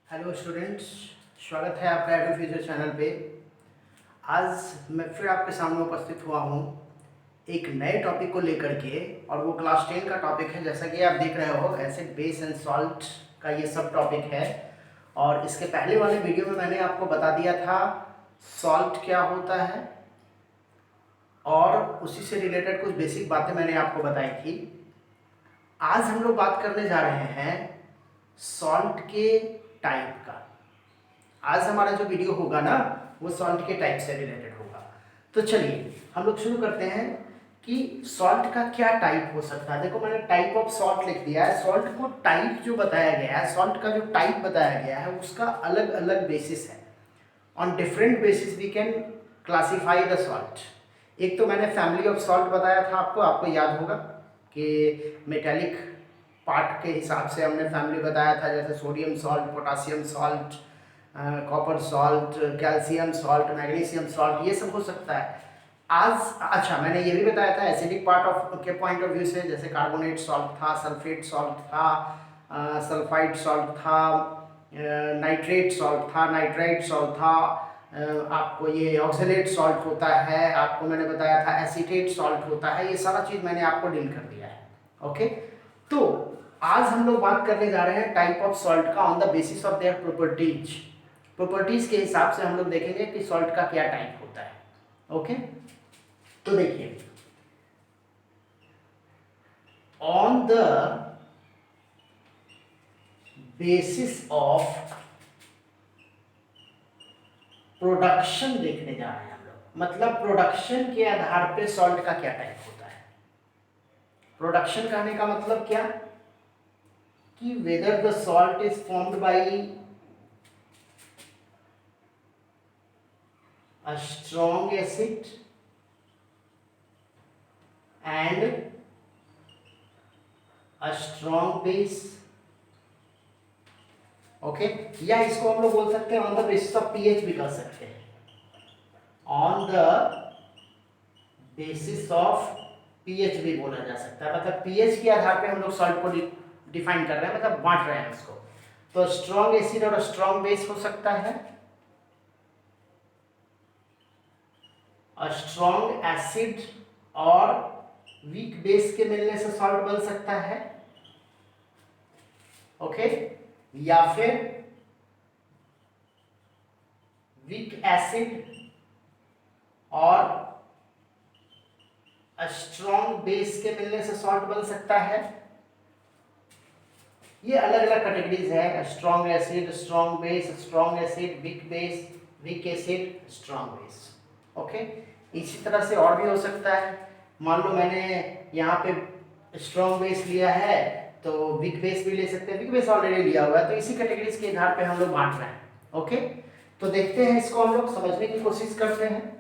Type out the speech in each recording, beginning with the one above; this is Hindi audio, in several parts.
हेलो स्टूडेंट्स, स्वागत है आपका एडू फ्यूचर चैनल पे। आज मैं फिर आपके सामने उपस्थित हुआ हूँ एक नए टॉपिक को लेकर के, और वो क्लास 10 का टॉपिक है। जैसा कि आप देख रहे हो, एसिड बेस एंड सॉल्ट का ये सब टॉपिक है। और इसके पहले वाले वीडियो में मैंने आपको बता दिया था सॉल्ट क्या होता है, और उसी से रिलेटेड कुछ बेसिक बातें मैंने आपको बताई थी। आज हम लोग बात करने जा रहे हैं सॉल्ट के टाइप का। आज हमारा जो वीडियो होगा ना, वो सॉल्ट के टाइप से रिलेटेड होगा। तो चलिए हम लोग शुरू करते हैं कि सॉल्ट का क्या टाइप हो सकता है। देखो, मैंने टाइप ऑफ सॉल्ट लिख दिया है। सॉल्ट को टाइप जो बताया गया है, सॉल्ट का जो टाइप बताया गया है, उसका अलग अलग बेसिस है। On different basis we can classify the salt. एक तो मैंने फैमिली ऑफ सॉल्ट बताया था आपको याद होगा कि मेटेलिक पार्ट के हिसाब से हमने फैमिली बताया था, जैसे sodium salt, potassium salt, copper salt, calcium salt, magnesium salt, ये सब हो सकता है। आज अच्छा, मैंने ये भी बताया था एसिडिक पार्ट ऑफ के पॉइंट ऑफ व्यू से, जैसे कार्बोनेट सॉल्ट था, सल्फेट सॉल्ट था, सल्फाइड सॉल्ट था, नाइट्रेट सॉल्ट था, नाइट्राइट सॉल्ट था, आपको ये ऑक्सलेट सॉल्ट होता है, आपको मैंने बताया था एसीटेट सॉल्ट होता है। ये सारा चीज़ मैंने आपको डील कर दिया है। ओके, तो आज हम लोग बात करने जा रहे हैं टाइप ऑफ सॉल्ट का on the basis of their properties के हिसाब से हम लोग देखेंगे कि सॉल्ट का क्या टाइप होता है। ओके, तो देखिए, on the basis of production देखने जा रहे हैं हम लोग। मतलब प्रोडक्शन के आधार पे सॉल्ट का क्या टाइप होता है। प्रोडक्शन कहने का मतलब क्या कि whether the salt is formed by a strong acid and a strong base। Okay, या इसको हम लोग बोल सकते हैं on the basis of pH भी कर सकते हैं। On the basis of pH भी बोला जा सकता है। मतलब पीएच के आधार पे हम लोग सॉल्ट को डिफाइन कर रहे हैं, मतलब बांट रहे हैं इसको। तो स्ट्रॉन्ग एसिड और स्ट्रॉन्ग बेस हो सकता है, स्ट्रॉन्ग एसिड और वीक बेस के मिलने से सॉल्ट बन सकता है। ओके, या फिर वीक एसिड और स्ट्रॉन्ग बेस के मिलने से सॉल्ट बन सकता है। ये अलग अलग कैटेगरीज है, strong acid, strong base, strong acid, weak base, weak acid, strong base. Okay, इसी तरह से और भी हो सकता है। मान लो मैंने यहाँ पे स्ट्रॉन्ग बेस लिया है, तो वीक बेस भी ले सकते हैं। वीक बेस ऑलरेडी लिया हुआ है, तो इसी कैटेगरीज के आधार पे हम लोग बांट रहे हैं। ओके, तो देखते हैं, इसको हम लोग समझने की कोशिश करते हैं।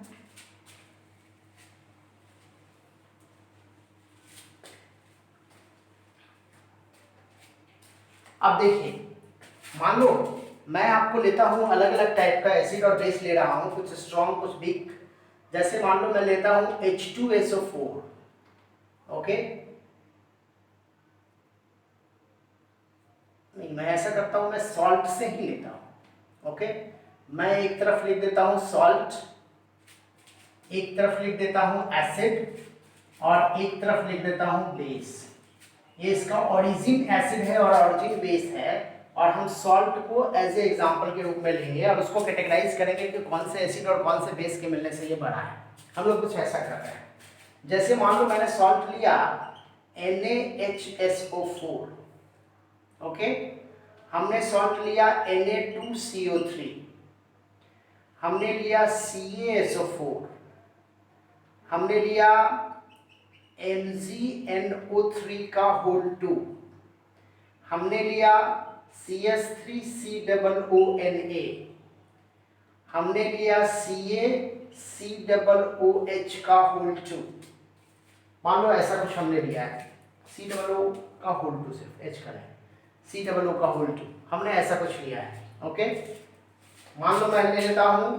अब देखिए, मान लो मैं आपको लेता हूं अलग अलग टाइप का एसिड और बेस ले रहा हूं, कुछ स्ट्रॉन्ग कुछ वीक। जैसे मान लो मैं लेता हूं H2SO4। ओके, नहीं, मैं ऐसा करता हूं, मैं सॉल्ट से ही लेता हूं। ओके, मैं एक तरफ लिख देता हूं सॉल्ट, एक तरफ लिख देता हूं एसिड, और एक तरफ लिख देता हूं बेस। ये इसका ओरिजिन एसिड है और ओरिजिन बेस है, और हम सॉल्ट को एज ए एग्जांपल के रूप में लेंगे और उसको कैटेगराइज करेंगे कि कौन से एसिड और कौन से बेस के मिलने से ये बना है। हम लोग कुछ ऐसा कर रहे हैं। जैसे मान लो मैंने सॉल्ट लिया NaHSO4। ओके, हमने सॉल्ट लिया Na2CO3, हमने लिया CaSO4, हमने लिया MgNO3 का होल 2, हमने लिया CS3COONA, हमने लिया CaCOOH का होल 2। मान लो ऐसा कुछ हमने लिया है, COO का होल 2, सिर्फ H का नहीं, COO का होल 2, हमने ऐसा कुछ लिया है। ओके, मान लो मैं ले लेता हूं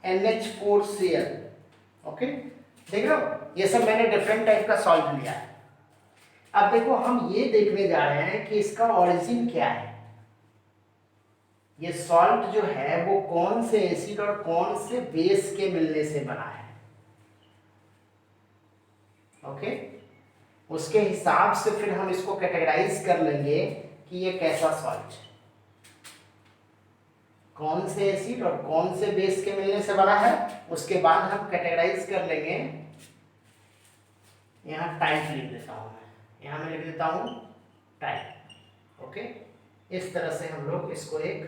NH4Cl। ओके, देख रहे हो, ये सब मैंने डिफरेंट टाइप का सॉल्ट लिया है। अब देखो, हम ये देखने जा रहे हैं कि इसका ओरिजिन क्या है। ये सॉल्ट जो है वो कौन से एसिड और कौन से बेस के मिलने से बना है। ओके, उसके हिसाब से फिर हम इसको कैटेगराइज कर लेंगे कि ये कैसा सॉल्ट, कौन से एसिड और कौन से बेस के मिलने से बना है। उसके बाद हम कैटेगराइज कर लेंगे। यहाँ टाइप लिख देता हूं मैं, यहाँ मैं लिख देता हूं टाइप। ओके, इस तरह से हम लोग इसको एक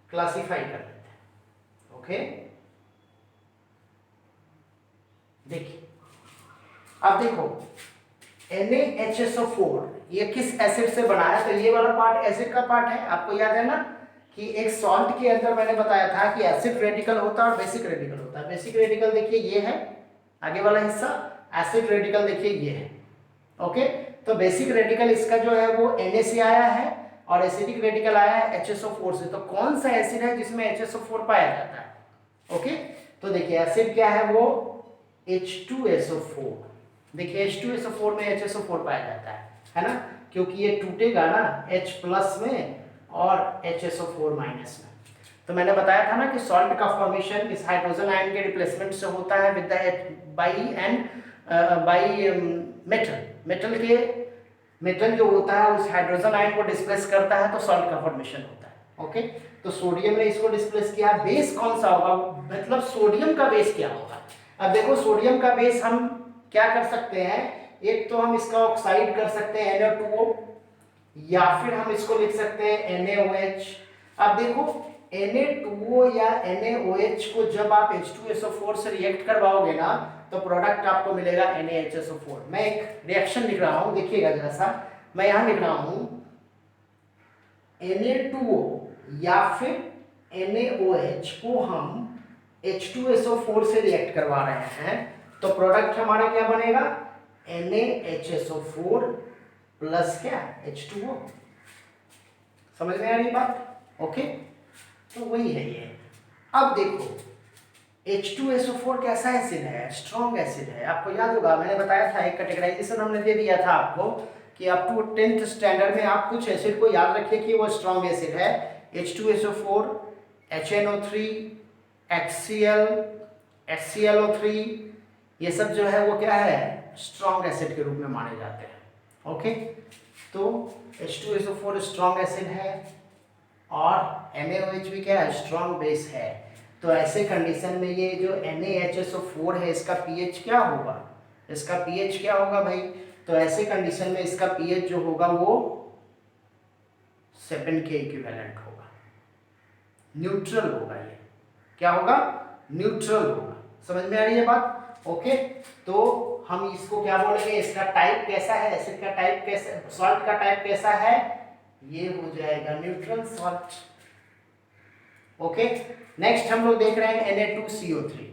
क्लासिफाई कर लेते हैं। ओके, देखिए अब देखो NaHSO4 ये किस एसिड से बना है, तो ये वाला पार्ट एसिड का पार्ट है। आपको याद है ना कि एक सॉल्ट के अंदर मैंने बताया था कि एसिड रेडिकल होता है और बेसिक रेडिकल होता है। बेसिक रेडिकल देखिए ये है आगे वाला हिस्सा, एसिड रेडिकल देखिए ये है। ओके, तो बेसिक रेडिकल इसका जो है वो Na से आया है और एसिडिक रेडिकल आया है HSO4 से। तो कौन सा एसिड है जिसमें HSO4 पाया जाता है। ओके, तो देखिए एसिड क्या है वो H2SO4। देखिए H2SO4 में HSO4 पाया जाता है ना, क्योंकि ये टूटेगा ना H प्लस में और HSO4 माइनस में। तो मैंने बताया था ना कि सॉल्ट का फॉर्मेशन इस हाइड्रोजन आयन के रिप्लेसमेंट से होता है विद द बाई मेटल जो होता है उस हाइड्रोजन आयन को डिस्प्लेस करता है तो सॉल्ट का फॉर्मेशन होता है। ओके, तो सोडियम ने इसको डिस्प्लेस किया। बेस कौन सा होगा, मतलब सोडियम का बेस क्या होगा। अब देखो सोडियम का बेस हम क्या कर सकते हैं, एक तो हम इसका ऑक्साइड कर सकते हैं NO2O, या फिर हम इसको लिख सकते हैं NaOH। अब देखो Na2O या NaOH को जब आप H2SO4 से रिएक्ट करवाओगे ना तो प्रोडक्ट आपको मिलेगा NaHSO4। मैं एक रिएक्शन लिख रहा हूं, देखिएगा जरा सा, मैं यहां लिख रहा हूं Na2O या फिर NaOH को हम H2SO4 से रिएक्ट करवा रहे हैं तो प्रोडक्ट हमारा क्या बनेगा NaHSO4 प्लस क्या H2O। समझ में आ रही बात। ओके, तो वही है ये। अब देखो H2SO4 कैसा एसिड है, स्ट्रॉन्ग एसिड है। आपको याद होगा मैंने बताया था, एक कैटेगराइजेशन हमने दे दिया था आपको कि अप टू 10th स्टैंडर्ड में आप कुछ एसिड को याद रखिए कि वो स्ट्रॉन्ग एसिड है। H2SO4, HNO3, HCl, HClO3, ये सब जो है वो क्या है स्ट्रॉन्ग एसिड के रूप में माने जाते हैं। ओके, तो H2SO4 स्ट्रॉन्ग एसिड है और NaOH भी क्या है स्ट्रॉन्ग बेस है। तो ऐसे कंडीशन में ये जो NaHSO4 है इसका pH क्या होगा, इसका pH क्या होगा भाई, तो ऐसे कंडीशन में इसका pH जो होगा वो 7 के इक्विवेलेंट होगा, न्यूट्रल होगा। ये क्या होगा न्यूट्रल होगा। समझ में आ रही है बात। ओके, तो हम इसको क्या बोलेंगे, इसका टाइप कैसा है, एसिड का टाइप कैसा, सॉल्ट का टाइप कैसा है, ये हो जाएगा न्यूट्रल सॉल्ट। ओके, नेक्स्ट हम लोग देख रहे हैं Na2CO3।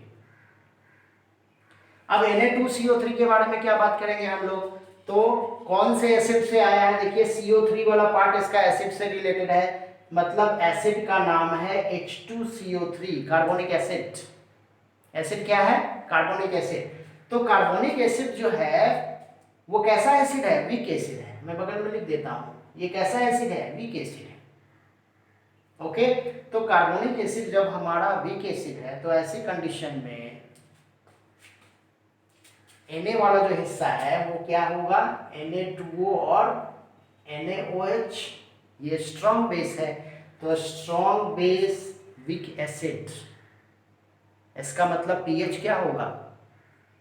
अब Na2CO3 के बारे में क्या बात करेंगे हम लोग, तो कौन से एसिड से आया है, देखिए CO3 वाला पार्ट इसका एसिड से रिलेटेड है, मतलब एसिड का नाम है H2CO3 कार्बोनिक एसिड। एसिड क्या है कार्बोनिक एसिड। तो कार्बोनिक एसिड जो है वो कैसा एसिड है, वीक एसिड है। मैं बगल में लिख देता हूं, ये कैसा एसिड है, वीक एसिड है। ओके, तो कार्बोनिक एसिड जब हमारा वीक एसिड है तो ऐसी कंडीशन में Na वाला जो हिस्सा है वो क्या होगा Na2O और NaOH, ये स्ट्रॉन्ग बेस है तो स्ट्रॉन्ग बेस वीक एसिड, इसका मतलब pH क्या होगा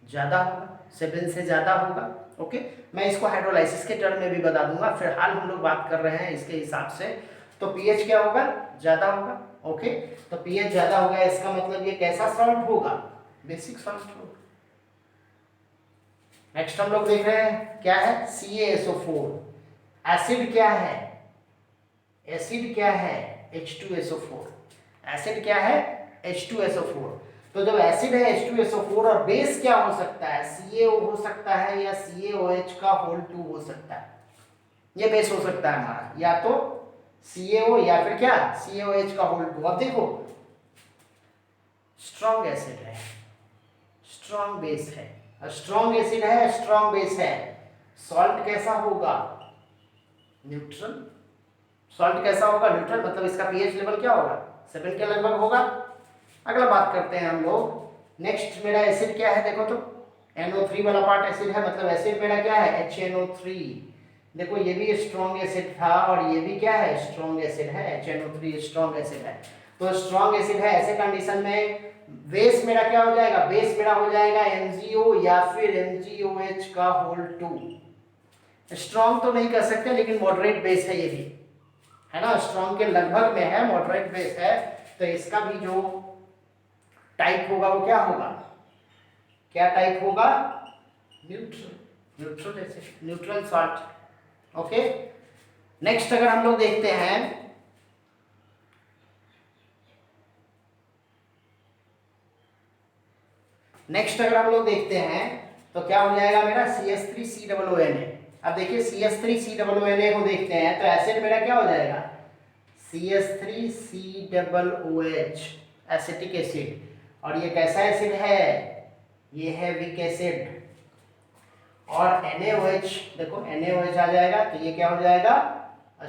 ज्यादा होगा, 7 से ज्यादा होगा। ओके, मैं इसको हाइड्रोलाइसिस के टर्म में भी बता दूंगा, फिलहाल हम लोग बात कर रहे हैं इसके हिसाब से। तो pH क्या होगा ज्यादा होगा। ओके, तो pH ज्यादा होगा इसका मतलब ये कैसा सॉल्ट होगा, बेसिक सॉल्ट होगा। नेक्स्ट हम लोग देख रहे हैं क्या है CaSO4। एसिड क्या है, एसिड क्या है H2SO4, एसिड क्या है H2SO4। तो जब एसिड है H2SO4 और बेस क्या हो सकता है CaO हो सकता है या CaOH का होल 2 हो सकता है, ये बेस हो सकता है हमारा, या तो CaO या फिर क्या CaOH का होल 2। अब देखो स्ट्रॉन्ग एसिड है, स्ट्रॉन्ग बेस है, स्ट्रॉन्ग एसिड है, स्ट्रॉन्ग बेस है, सॉल्ट कैसा होगा न्यूट्रल। सॉल्ट कैसा होगा? न्यूट्रल, मतलब इसका पीएच लेवल क्या होगा? 7 के लगभग होगा। अगला बात करते हैं हम लोग। नेक्स्ट मेरा एसिड क्या है देखो तो, NO3 वाला पार्ट एसिड है, मतलब एसिड मेरा क्या है? HNO3। देखो ये भी स्ट्रॉन्ग एसिड था और ये भी क्या है? स्ट्रॉन्ग एसिड है। HNO3 स्ट्रॉन्ग एसिड है। तो स्ट्रॉन्ग एसिड है, ऐसे कंडीशन में बेस मेरा क्या हो जाएगा? बेस मेरा हो जाएगा MgO या फिर MgOH का होल 2। स्ट्रॉन्ग तो नहीं कर सकते लेकिन मॉडरेट बेस है ये भी, है ना, स्ट्रॉन्ग के लगभग में है, मॉडरेट बेस है। तो इसका भी जो टाइप होगा वो क्या होगा? क्या टाइप होगा? Neutral. Neutral acid, neutral salt. Okay. Next अगर हम लोग देखते हैं, नेक्स्ट अगर हम लोग देखते हैं तो क्या हो जाएगा मेरा? CH3COONA। अब देखिए CH3COONA को देखते हैं तो एसिड मेरा क्या हो जाएगा? CH3COOH, acetic acid. और ये कैसा एसिड है? ये है वीक एसिड। और NaOH, देखो NaOH आ जाएगा तो ये क्या हो जाएगा?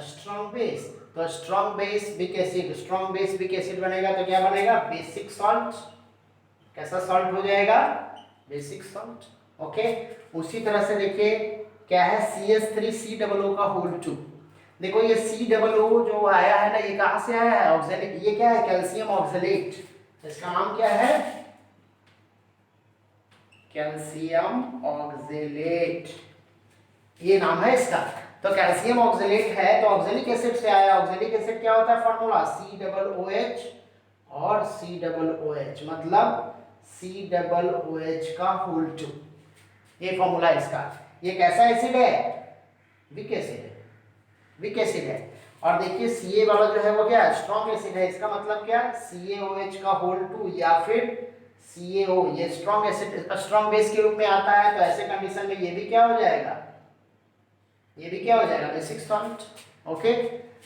Strong base. तो strong base weak acid, strong base weak acid बनेगा तो क्या बनेगा? Basic salt. कैसा सॉल्ट हो जाएगा? Basic salt. ओके। उसी तरह से देखिए क्या है? CH3COO का होल 2। देखो ये COO जो आया है ना, ये कहां से आया है? ऑक्सैलिक। ये क्या है? Calcium oxalate. इसका नाम क्या है? कैल्शियम ऑक्सैलेट, ये नाम है इसका। तो कैल्शियम ऑक्सैलेट है तो ऑक्सैलिक एसिड से आया। ऑक्सैलिक एसिड क्या होता है? फॉर्मूला COOH और COOH, मतलब COOH का होल 2। ये फॉर्मूला है इसका। ये कैसा एसिड है? वीक एसिड है, वीक एसिड है। और देखिए Ca वाला जो है वो क्या है? स्ट्रॉन्ग एसिड है। इसका मतलब क्या? CaOH का होल 2 या फिर CaO, ये स्ट्रॉन्ग एसिड, स्ट्रॉन्ग बेस के रूप में आता है। तो ऐसे कंडीशन में ये भी क्या हो जाएगा? ये भी क्या हो जाएगा? Basic salt. ओके।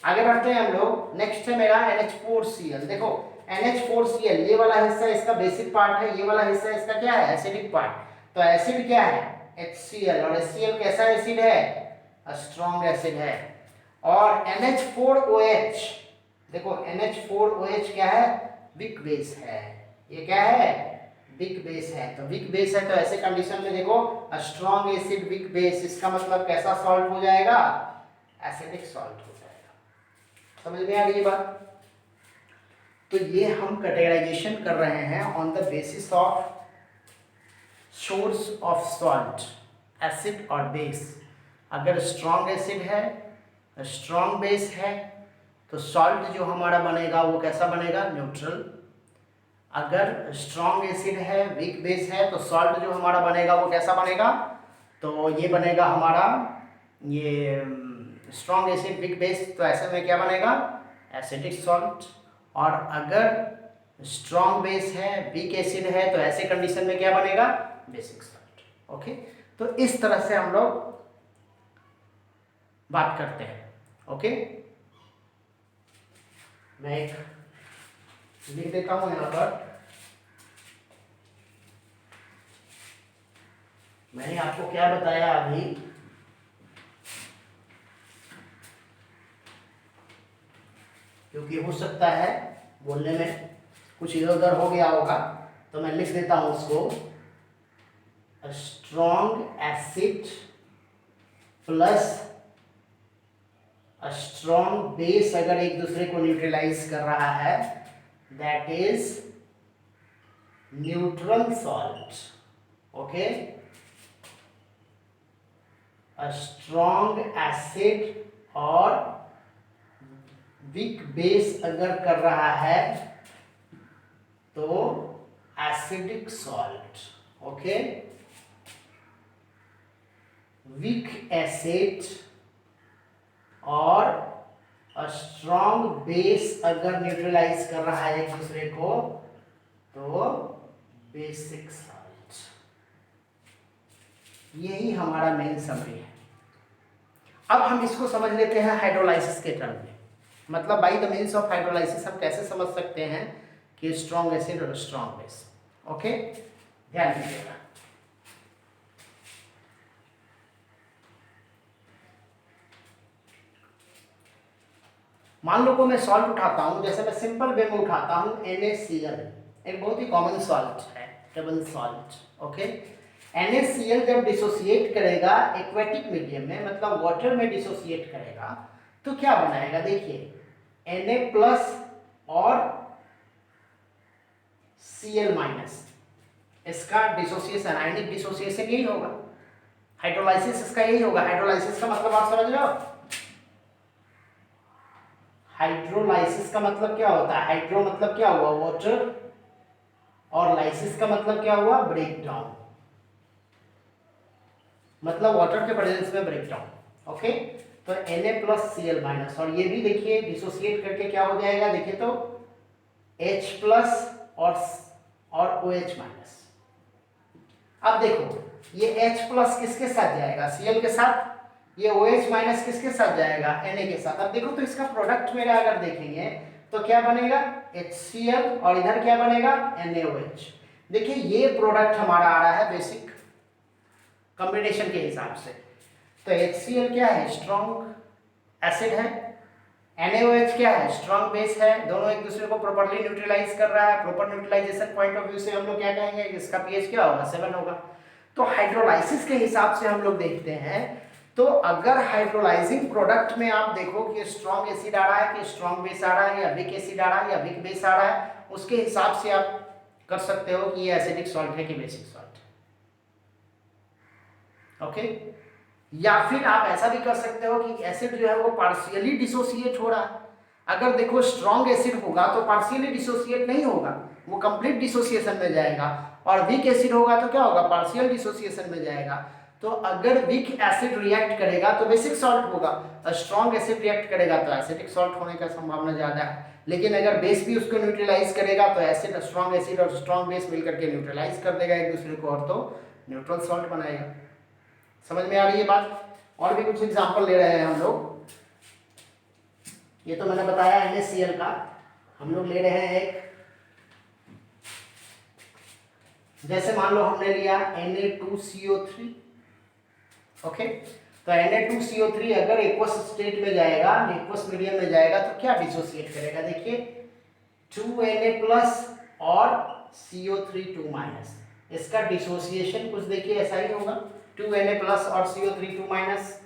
आगे बढ़ते हैं हम लोग। नेक्स्ट है मेरा NH4Cl। देखो NH4Cl ये वाला हिस्सा इसका बेसिक पार्ट है, ये वाला हिस्सा इसका क्या है? Acidic part. तो एसिड क्या है? HCl। और HCl कैसा एसिड है? स्ट्रॉन्ग एसिड है। और NH4OH, देखो NH4OH क्या है? वीक बेस है। ये क्या है? वीक बेस है। तो वीक बेस है तो ऐसे कंडीशन में देखो स्ट्रॉन्ग एसिड वीक बेस, इसका मतलब कैसा सॉल्ट हो जाएगा? एसिडिक सॉल्ट हो जाएगा। समझ में आ गई ये बात? तो ये हम कैटेगराइजेशन कर रहे हैं on the basis of source of salt, acid और बेस। अगर स्ट्रॉन्ग एसिड है, स्ट्रॉन्ग बेस है, तो सॉल्ट जो हमारा बनेगा वो कैसा बनेगा? न्यूट्रल। अगर स्ट्रॉन्ग एसिड है, वीक बेस है, तो सॉल्ट जो हमारा बनेगा वो कैसा बनेगा? तो ये बनेगा हमारा, ये स्ट्रॉन्ग एसिड वीक बेस, तो ऐसे में क्या बनेगा? Acidic salt. और अगर स्ट्रॉन्ग बेस है, वीक एसिड है, तो ऐसे कंडीशन में क्या बनेगा? Basic salt. ओके। तो इस तरह से हम लोग बात करते हैं। ओके। मैं एक लिख देता हूं यहां पर। मैंने आपको क्या बताया अभी? क्योंकि हो सकता है बोलने में कुछ इधर उधर हो गया होगा, तो मैं लिख देता हूं उसको। Strong acid plus strong base अगर एक दूसरे को न्यूट्रलाइज कर रहा है, that is neutral salt. Okay. Strong acid और वीक बेस अगर कर रहा है तो acidic salt. Okay. Week acid और स्ट्रॉन्ग बेस अगर न्यूट्रलाइज कर रहा है एक दूसरे को तो बेसिक सॉल्ट। यही हमारा मेन समरी है। अब हम इसको समझ लेते हैं हाइड्रोलाइसिस के टर्म में। मतलब by the means of hydrolysis हम कैसे समझ सकते हैं कि स्ट्रॉन्ग एसिड और स्ट्रॉन्ग बेस। ओके, ध्यान दीजिएगा। मान लो को मैं सॉल्ट उठाता हूँ, जैसे मैं सिंपल वे में उठाता हूँ NaCl, एक बहुत ही कॉमन सॉल्ट है, टेबल सॉल्ट, ओके। NaCl जब डिसोसिएट करेगा एक्वेटिक मीडियम में, मतलब वाटर में डिसोसिएट करेगा, तो क्या बनाएगा, देखिए Na प्लस और Cl माइनस, इसका डिसोसिएशन, आयनिक डिसोसिएशन यही होगा, हाइड्रोलाइसिस इसका यही होगा। हाइड्रोलाइसिस का मतलब आप समझ रहे हो, हाइड्रोलाइसिस का मतलब क्या होता है, हाइड्रो मतलब क्या हुआ, वाटर, और लाइसिस का मतलब क्या हुआ, ब्रेक डाउन, मतलब वाटर के प्रेजेंस में ब्रेक डाउन, ओके। तो Na प्लस Cl माइनस, और ये भी देखिए डिसोसिएट करके क्या हो जाएगा, देखिए तो H प्लस और OH माइनस। अब देखो ये H प्लस किसके साथ जाएगा, Cl के साथ, ये OH माइनस किसके साथ जाएगा, Na के साथ। अब देखो तो इसका प्रोडक्ट मेरा अगर देखेंगे तो क्या बनेगा, HCl, और इधर क्या बनेगा, NaOH। देखिए ये प्रोडक्ट हमारा आ रहा है बेसिक कॉम्बिनेशन के हिसाब से। तो HCl क्या है, स्ट्रॉन्ग एसिड है, NaOH क्या है, स्ट्रॉन्ग बेस है, दोनों एक दूसरे को प्रॉपर्ली न्यूट्रलाइज कर रहा है। Proper neutralization point of view से हम लोग क्या कहेंगे, इसका पीएच क्या होगा, 7 होगा। तो हाइड्रोलाइसिस के हिसाब से हम लोग देखते हैं, तो अगर हाइड्रोलाइजिंग प्रोडक्ट में आप देखो कि स्ट्रॉन्ग एसिड आ रहा है कि स्ट्रॉन्ग बेस आ रहा है, या वीक एसिड आ रहा है या वीक बेस आ रहा है, उसके हिसाब से आप कर सकते हो कि ये एसिडिक सॉल्ट है कि बेसिक सॉल्ट, ओके। या फिर आप ऐसा भी कर सकते हो कि एसिड जो है वो पार्शियली डिसोसिएट हो रहा है। अगर देखो स्ट्रॉन्ग एसिड होगा तो पार्शियली डिसोसिएट नहीं होगा, वो कंप्लीट डिसोसिएशन में जाएगा, और वीक एसिड होगा तो क्या होगा, पार्शियल डिसोसिएशन में जाएगा। तो अगर वीक एसिड रिएक्ट करेगा तो बेसिक सॉल्ट होगा, और स्ट्रॉन्ग एसिड रिएक्ट करेगा तो एसिडिक सॉल्ट होने का संभावना ज्यादा है। लेकिन अगर बेस भी उसको न्यूट्रलाइज करेगा तो एसिड, स्ट्रॉन्ग एसिड और स्ट्रॉन्ग बेस मिलकर के न्यूट्रलाइज कर देगा एक दूसरे को, और तो न्यूट्रल सॉल्ट बनाएगा। समझ में आ रही है बात। और भी कुछ एग्जांपल ले रहे हैं हम लोग, ये तो मैंने बताया NaCl का, हम लोग ले रहे हैं एक, जैसे मान लो हमने लिया Na2CO3, ओके। तो Na2CO3 अगर एक्वस स्टेट में जाएगा, एक्वस मीडियम में जाएगा, तो क्या डिसोसिएट करेगा, देखिए 2Na प्लस और CO3 2 माइनस, इसका डिसोसिएशन कुछ देखिए ऐसा ही होगा, 2Na प्लस और CO3 2 माइनस।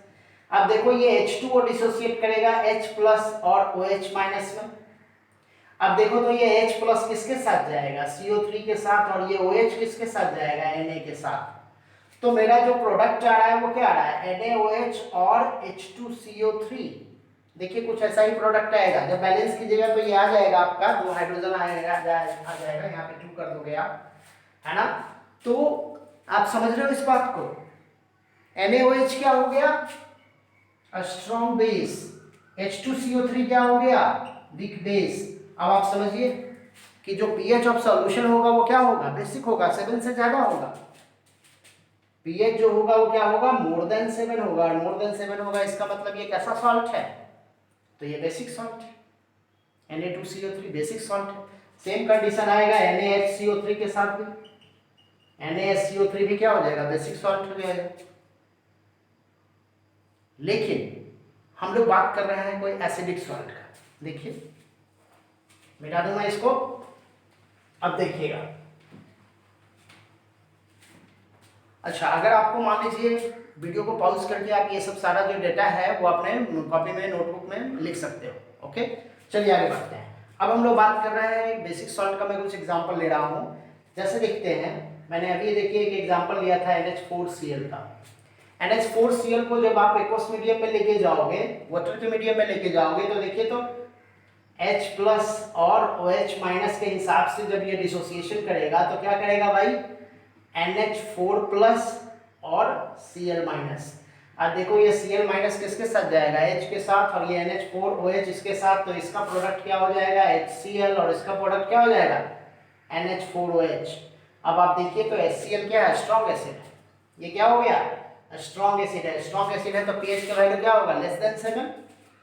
अब देखो ये H2O डिसोसिएट करेगा H प्लस और OH माइनस में। अब देखो तो ये H प्लस किसके साथ जाएगा, CO3 के साथ, और ये OH किसके साथ जाएगा, Na के साथ। तो मेरा जो प्रोडक्ट आ रहा है वो क्या आ रहा है, NaOH और H2CO3। देखिए कुछ ऐसा ही प्रोडक्ट आएगा, जब बैलेंस कीजिएगा तो ये आ जाएगा आपका, दो हाइड्रोजन आएगा, आ जाएगा, यहाँ पे 2 कर दोगे आप, है ना। तो आप समझ रहे हो इस बात को, NaOH क्या हो गया, स्ट्रॉन्ग बेस, H2CO3 क्या हो गया, वीक बेस। अब आप समझिए कि जो पीएच ऑफ सॉल्यूशन होगा वो क्या होगा, बेसिक होगा, 7 से ज्यादा होगा। पीएच जो होगा वो क्या होगा, मोर देन 7 होगा, और मोर देन 7 होगा इसका मतलब ये कैसा सॉल्ट है, तो ये बेसिक सॉल्ट है, Na2CO3 बेसिक सॉल्ट है। सेम कंडीशन आएगा NaHCO3 के साथ भी, NaHCO3 भी क्या हो जाएगा, बेसिक सॉल्ट हो जाएगा। लेकिन हम लोग बात कर रहे हैं कोई एसिडिक सॉल्ट का, देखिए मिटा दूं मैं इसको, अब देखिएगा। अच्छा, अगर आपको मान लीजिए वीडियो को पॉज करके आप ये सब सारा जो डेटा है वो अपने कॉपी में, नोटबुक में लिख सकते हो, ओके। चलिए आगे बढ़ते हैं। अब हम लोग बात कर रहे हैं बेसिक सॉल्ट का, मैं कुछ एग्जांपल ले रहा हूँ। जैसे देखते हैं, मैंने अभी देखिए एक एग्जांपल लिया था NH4Cl का। NH4Cl को जब आप एक्वस मीडियम में लेके जाओगे, वाटर के मीडियम में लेके जाओगे, तो देखिए तो H प्लस और OH माइनस के हिसाब से जब ये डिसोसिएशन करेगा तो क्या करेगा भाई, NH4 प्लस और Cl माइनस। अब देखो ये Cl माइनस किसके साथ जाएगा, H के साथ, और ये NH4 OH इसके साथ, तो इसका प्रोडक्ट क्या हो जाएगा, HCl, और इसका प्रोडक्ट क्या हो जाएगा, NH4OH। अब आप देखिए तो HCl क्या है, स्ट्रॉन्ग एसिड है, ये क्या हो गया, स्ट्रॉन्ग एसिड है। स्ट्रॉन्ग एसिड है तो pH का वैल्यू क्या होगा, लेस देन 7,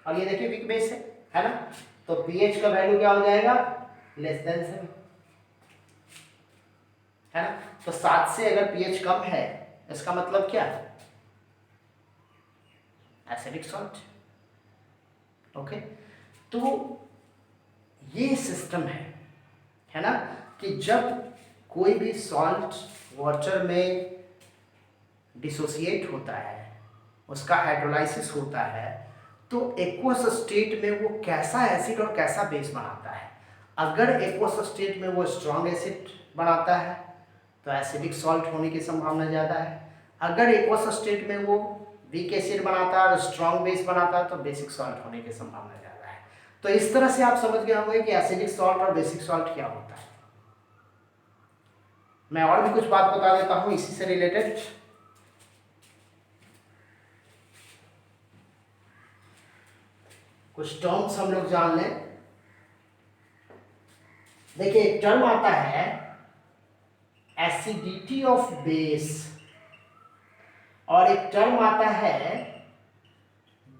और ये देखिए वीक बेस है ना, तो pH का वैल्यू क्या हो जाएगा, लेस देन 7, है ना। तो 7 से अगर pH कम है इसका मतलब क्या, एसिडिक सॉल्ट, ओके। तो ये सिस्टम है ना, कि जब कोई भी सॉल्ट वाटर में डिसोसिएट होता है, उसका हाइड्रोलाइसिस होता है, तो एक्वस स्टेट में वो कैसा एसिड और कैसा बेस बनाता है। अगर एक्वस स्टेट में वो स्ट्रॉन्ग एसिड बनाता है तो एसिडिक सॉल्ट होने की संभावना ज़्यादा है। अगर एक्वस स्टेट में वो वीक एसिड बनाता है और स्ट्रॉन्ग बेस बनाता है तो बेसिक सॉल्ट होने की संभावना ज़्यादा है। तो इस तरह से आप समझ गए होंगे कि एसिडिक सॉल्ट और बेसिक सॉल्ट क्या होता है। मैं और भी कुछ बात बता देता हूँ इसी से रिलेटेड। कुछ टर्म्स हम लोग जान लें। देखिए, एक टर्म आता है एसिडिटी ऑफ बेस और एक टर्म आता है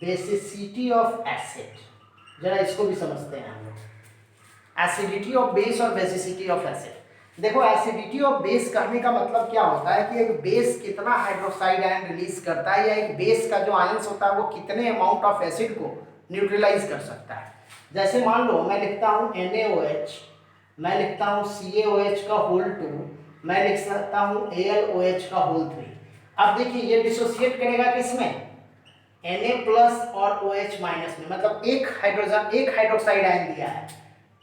बेसिसिटी ऑफ एसिड। जरा इसको भी समझते हैं हम लोग, एसिडिटी ऑफ बेस और बेसिसिटी ऑफ एसिड। देखो, एसिडिटी ऑफ बेस कहने का मतलब क्या होता है कि एक बेस कितना हाइड्रोक्साइड आयन रिलीज करता है, या एक बेस का जो आयंस होता है वो कितने अमाउंट ऑफ एसिड को न्यूट्रलाइज कर सकता है। जैसे मान लो मैं लिखता हूँ NaOH, मैं लिखता हूँ CaOH का होल 2, मैं लिख सकता हूँ AlOH का होल 3। अब देखिए, ये डिसोसिएट करेगा किसमें, Na प्लस और OH माइनस में, मतलब एक हाइड्रोक्साइड आयन दिया है,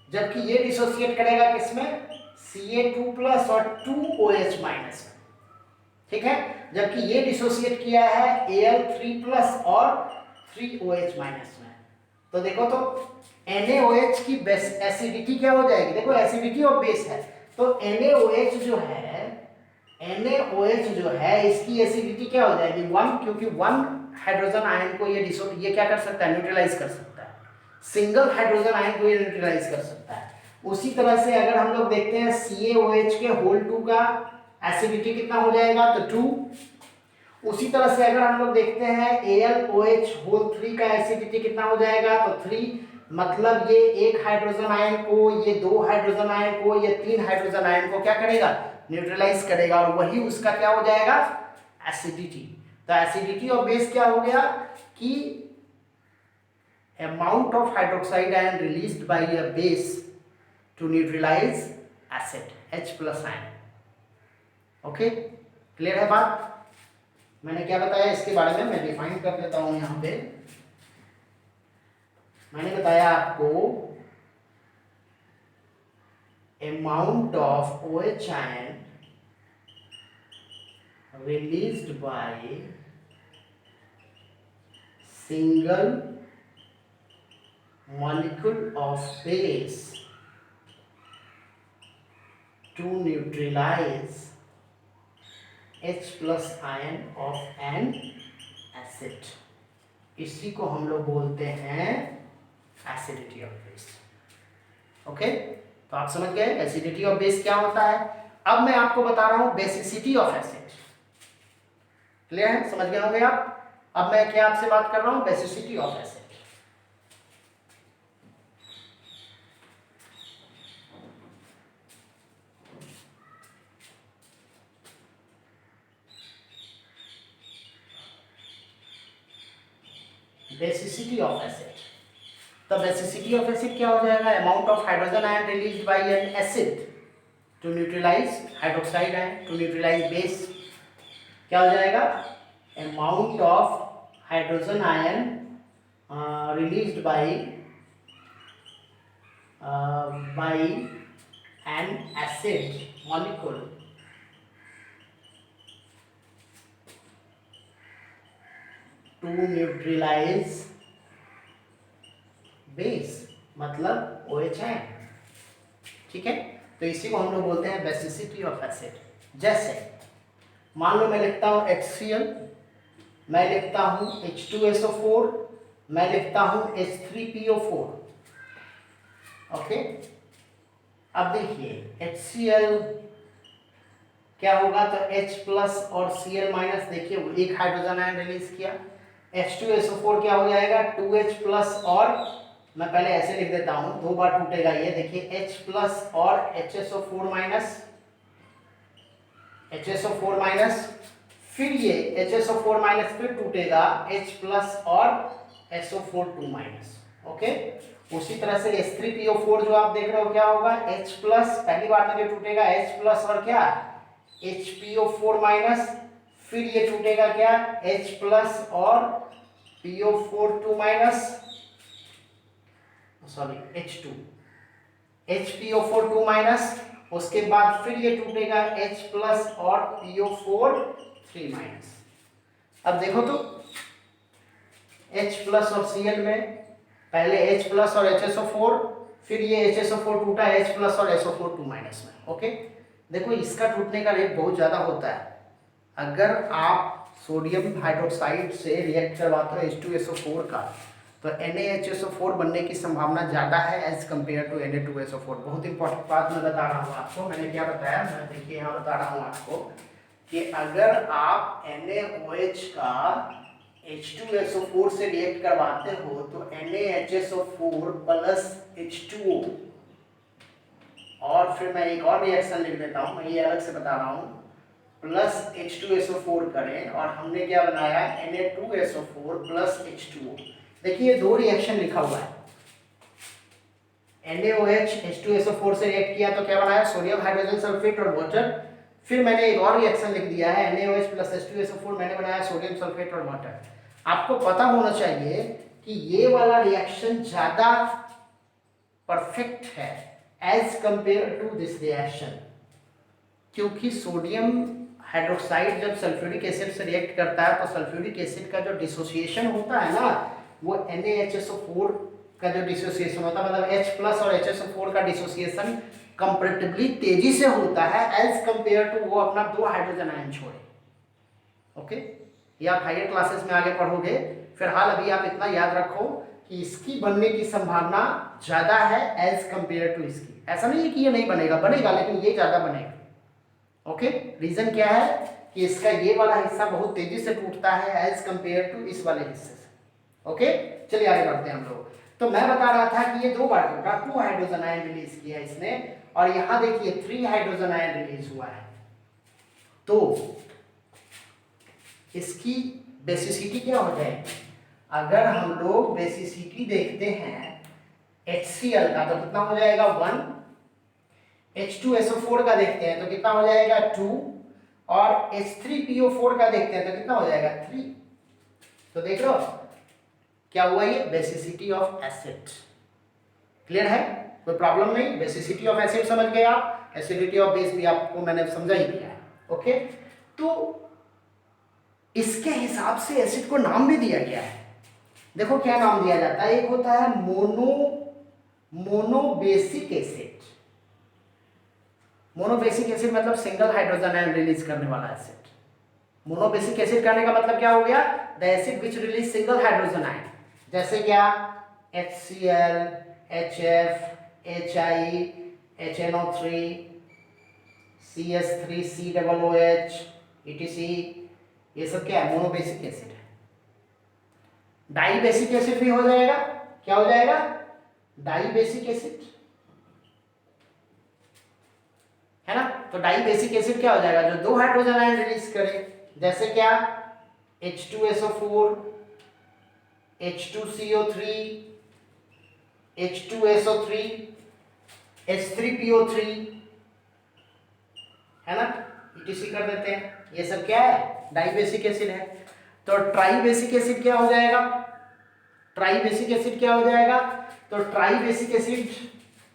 जबकि ये डिसोसिएट करेगा किसमें, Ca2 प्लस और 2OH माइनस में। ठीक है, जबकि ये डिसोसिएट किया है Al3 प्लस और 3OH माइनस में। तो देखो, तो NaOH की एसिडिटी क्या हो जाएगी, देखो एसिडिटी ऑफ बेस है, तो NaOH जो है इसकी एसिडिटी क्या हो जाएगी 1, क्योंकि 1 हाइड्रोजन आयन को ये क्या कर सकता है, न्यूट्रलाइज कर सकता है। सिंगल हाइड्रोजन आयन को ये न्यूट्रलाइज कर सकता है। उसी तरह से अगर हम लोग देखते हैं CaOH के होल 2 का एसिडिटी कितना हो जाएगा, तो 2। उसी तरह से अगर हम लोग देखते हैं AlOH होल 3 का एसिडिटी कितना हो जाएगा, तो 3। मतलब ये एक हाइड्रोजन आयन को, ये 2 हाइड्रोजन आयन को, ये 3 हाइड्रोजन आयन को क्या करेगा, न्यूट्रलाइज करेगा, और वही उसका क्या हो जाएगा, एसिडिटी। तो एसिडिटी ऑफ बेस क्या हो गया कि amount of hydroxide ion released by a base to neutralize acid H plus ion। Okay, clear है बात। मैंने क्या बताया इसके बारे में, मैं डिफाइन कर देता हूं यहां पे। मैंने बताया आपको amount of OH ion released by single molecule of base to neutralize H plus ion of an acid। इसी को हम लोग बोलते हैं एसिडिटी ऑफ बेस। ओके, तो आप समझ गए एसिडिटी ऑफ बेस क्या होता है। अब मैं आपको बता रहा हूं बेसिसिटी ऑफ एसिड। क्लियर है, समझ गए होंगे आप। अब मैं क्या आपसे बात कर रहा हूं, basicity of acid. Basicity of acid, तो बेसिसिटी ऑफ एसिड क्या हो जाएगा, amount of hydrogen ion released by an acid to neutralize hydroxide ion to neutralize base, क्या हो जाएगा, amount of hydrogen ion released by an acid molecule to neutralize base, मतलब OH है। ठीक है, तो इसी को हम लोग बोलते हैं बेसिसिटी ऑफ एसिड। जैसे मान लो मैं लिखता हूं HCl, मैं लिखता हूं H2SO4, मैं लिखता हूं H3PO4। ओके, अब देखिए HCl क्या होगा, तो H प्लस और Cl माइनस, देखिए वो एक हाइड्रोजन आयन रिलीज किया। H2SO4 क्या हो जाएगा, 2H प्लस, और मैं पहले ऐसे लिख देता हूं, 2 बार टूटेगा ये, देखिए H प्लस और HSO4 माइनस, HSO4 माइनस, फिर ये HSO4 माइनस फिर टूटेगा H प्लस और SO4 2 माइनस। ओके, उसी तरह से H3PO4 जो आप देख रहे हो क्या होगा, H प्लस, पहली बार में जो टूटेगा H प्लस और क्या HPO4 माइनस, फिर ये टूटेगा क्या H प्लस और PO4 2 minus, sorry H2, HPO4 2 minus, उसके बाद फिर ये टूटेगा H प्लस और PO4 3 माइनस। अब देखो तो H प्लस और Cl में पहले H प्लस और HSO4, फिर ये HSO4 टूटा H प्लस और SO4 2 माइनस में। ओके, देखो इसका टूटने का रेट बहुत ज़्यादा होता है। अगर आप सोडियम हाइड्रोक्साइड से रिएक्ट करवाते हो H2SO4 का, तो NaHSO4 बनने की संभावना ज़्यादा है एज कम्पेयर टू Na2SO4। बहुत इंपॉर्टेंट बात मैं बता रहा हूँ आपको, मैंने क्या बताया, मैं देखिए यहाँ बता रहा हूँ आपको कि अगर आप NaOH का H2SO4 से रिएक्ट करवाते हो तो NaHSO4 प्लस H2O, और फिर मैं एक और रिएक्शन लिख देता हूँ, मैं ये अलग से बता रहा हूँ, प्लस H2SO4 करें और हमने क्या बनाया Na2SO4 प्लस H2O। देखिए दो रिएक्शन लिखा हुआ है, NaOH H2SO4 से रिएक्ट किया तो क्या बनाया, सोडियम हाइड्रोजन सल्फेट और वाटर। फिर मैंने एक और रिएक्शन लिख दिया है NaOH प्लस H2SO4, मैंने बनाया सोडियम सल्फेट और वाटर। आपको पता होना चाहिए कि ये वाला रिएक्शन ज्यादा परफेक्ट है as compare to this reaction, क्योंकि सोडियम हाइड्रोक्साइड जब सल्फ्यूरिक एसिड से रिएक्ट करता है तो सल्फ्यूरिक एसिड का जो डिसोसिएशन होता है ना, वो NaHSO4 का जो डिसोसिएशन होता है, मतलब H प्लस और HSO4 का डिसोसिएशन कंपैरेटिवली तेजी से होता है एज कंपेयर टू वो अपना दो हाइड्रोजन आयन छोड़े। ओके, ये आप हायर क्लासेस में आगे पढ़ोगे। फिलहाल अभी आप इतना याद रखो कि इसकी बनने की संभावना ज्यादा है एज कंपेयर टू इसकी। ऐसा नहीं है कि ये नहीं बनेगा, बनेगा, लेकिन ये ज्यादा बनेगा। ओके, रीजन क्या है कि इसका ये वाला हिस्सा बहुत तेजी से टूटता है एज कंपेयर टू इस वाले हिस्से से। ओके, चलिए आगे बढ़ते हैं हम लोग। तो मैं बता रहा था कि ये दो बार टूटा, 2 हाइड्रोजन आयन रिलीज किया इसने, और यहां देखिए 3 हाइड्रोजन आयन रिलीज हुआ है। तो इसकी बेसिसिटी क्या हो जाएगी, अगर हम लोग बेसिसिटी देखते हैं HCl का तो कितना हो जाएगा 1, H2SO4 का देखते हैं तो कितना हो जाएगा 2, और H3PO4 का देखते हैं तो कितना हो जाएगा 3। तो देख लो क्या हुआ, ये बेसिसिटी ऑफ एसिड। क्लियर है, कोई प्रॉब्लम नहीं, बेसिसिटी ऑफ एसिड समझ गए आप, एसिडिटी ऑफ बेस भी आपको मैंने समझा ही दिया है। ओके, तो इसके हिसाब से एसिड को नाम भी दिया गया है। देखो क्या नाम दिया जाता है, एक होता है मोनोबेसिक एसिड। मोनोबेसिक एसिड मतलब सिंगल हाइड्रोजन आयन रिलीज करने वाला एसिड। मोनोबेसिक एसिड कहने का मतलब क्या हो गया, the acid which release single hydrogen ion, जैसे क्या HCl, HF, HI, HNO3, CS3, COOH, etc, ये सब क्या है, मोनोबेसिक एसिड है। डाइबेसिक एसिड भी हो जाएगा, क्या हो जाएगा, डाइबेसिक एसिड, है ना। तो डाइबेसिक एसिड क्या हो जाएगा, जो दो हाइड्रोजन आयन रिलीज करे, जैसे क्या H2SO4, H2CO3, H2SO3, H3PO3, है ना, etc कर देते हैं। ये सब क्या है, डाइबेसिक एसिड है। तो ट्राइबेसिक एसिड क्या हो जाएगा, ट्राइबेसिक एसिड क्या हो जाएगा, तो ट्राइबेसिक एसिड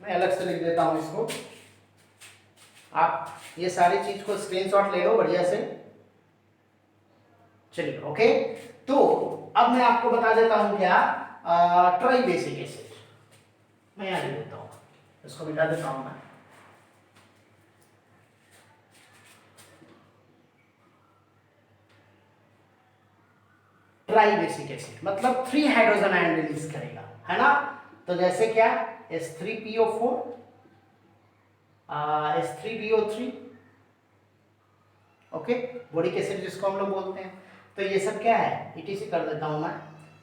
मैं अलग से लिख देता हूं इसको, आप ये सारी चीज को स्क्रीनशॉट ले लो बढ़िया से। चलिए ओके, तो अब मैं आपको बता देता हूं क्या, ट्राइबेसिक एसिड मैं यहां लिख देता हूं, इसको मिटा देता हूं मैं। ट्राइबेसिक एसिड मतलब 3 हाइड्रोजन आयन रिलीज करेगा, है ना। तो जैसे क्या H3PO4, H3PO3, okay, boric acid जिसको हम लोग बोलते हैं। तो ये सब क्या है, ETC कर देता हूं मैं।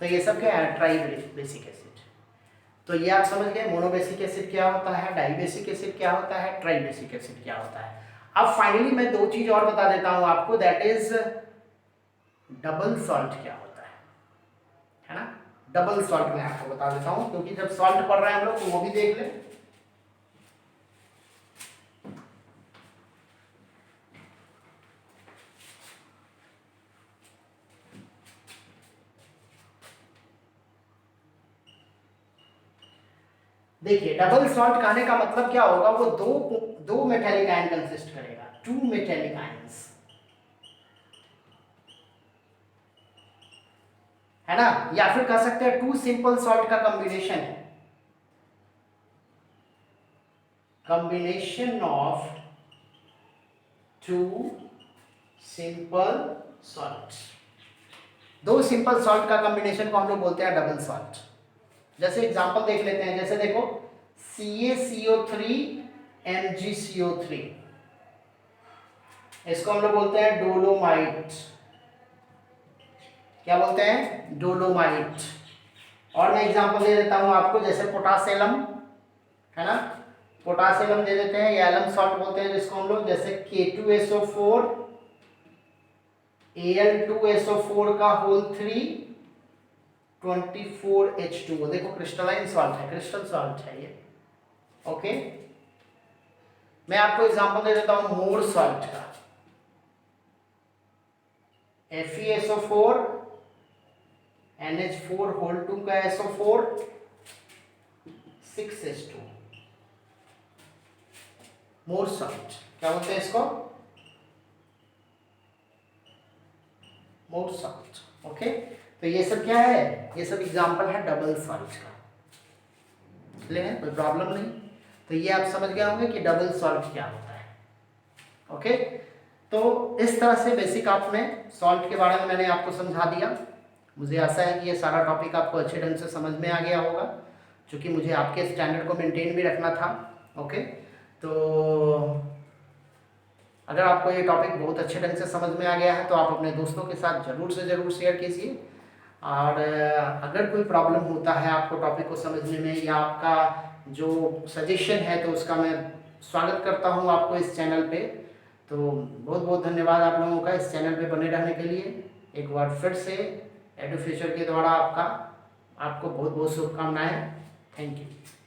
तो ये सब क्या है, ट्राइबेसिक एसिड। तो ये आप समझ गए मोनोबेसिक एसिड क्या होता है, डाइबेसिक एसिड क्या होता है, ट्राइबेसिक एसिड क्या होता है। अब फाइनली मैं दो चीज और बता देता हूं आपको, दैट इज डबल सॉल्ट क्या होता है ना। डबल सॉल्ट मैं आपको बता देता हूँ, क्योंकि जब सॉल्ट पढ़ रहे हैं हम लोग तो वो भी देख लें। देखिए डबल सॉल्ट कहने का मतलब क्या होगा, वो दो मेटेलिक आयन कंसिस्ट करेगा, टू मेटेलिक आयंस, है ना, या फिर कह सकते हैं टू सिंपल सॉल्ट का कॉम्बिनेशन है, combination of two simple salt. दो सिंपल सॉल्ट का कॉम्बिनेशन को हम लोग बोलते हैं डबल सॉल्ट। जैसे एग्जांपल देख लेते हैं, जैसे देखो CaCO3 MgCO3, इसको हम लोग बोलते हैं डोलोमाइट। क्या बोलते हैं? डोलोमाइट। और मैं एग्जांपल दे देता हूं आपको, जैसे पोटासियम, है ना, पोटासियम दे देते हैं, या एलम सॉल्ट बोलते हैं जिसको हम लोग, जैसे K2SO4 Al2SO4 का होल 3 24H2O। देखो क्रिस्टलाइन सॉल्ट है, क्रिस्टल सॉल्ट है ये। ओके, मैं आपको एग्जांपल दे देता हूं मोर सॉल्ट का, FeSO4 NH4 होल 2 का SO4 6H2, मोर सॉल्ट। क्या बोलते हैं इसको? मोर सॉल्ट। ओके, तो ये सब क्या है? ये सब एग्जांपल है डबल सॉल्ट का। क्लियर है? कोई प्रॉब्लम नहीं। तो ये आप समझ गए होंगे कि डबल सॉल्ट क्या होता है। ओके, तो इस तरह से बेसिक आपने सॉल्ट के बारे में मैंने आपको समझा दिया। मुझे आशा है कि ये सारा टॉपिक आपको अच्छे ढंग से समझ में आ गया होगा, क्योंकि मुझे आपके स्टैंडर्ड को मेंटेन भी रखना था। ओके, तो अगर आपको ये टॉपिक बहुत अच्छे ढंग से समझ में आ गया है तो आप अपने दोस्तों के साथ ज़रूर से ज़रूर शेयर कीजिए। और अगर कोई प्रॉब्लम होता है आपको टॉपिक को समझने में, या आपका जो सजेशन है, तो उसका मैं स्वागत करता हूँ आपको इस चैनल पे। तो बहुत बहुत धन्यवाद आप लोगों का इस चैनल पे बने रहने के लिए। एक बार फिर से एडुफ्यूचर के द्वारा आपको बहुत बहुत शुभकामनाएं। Thank you.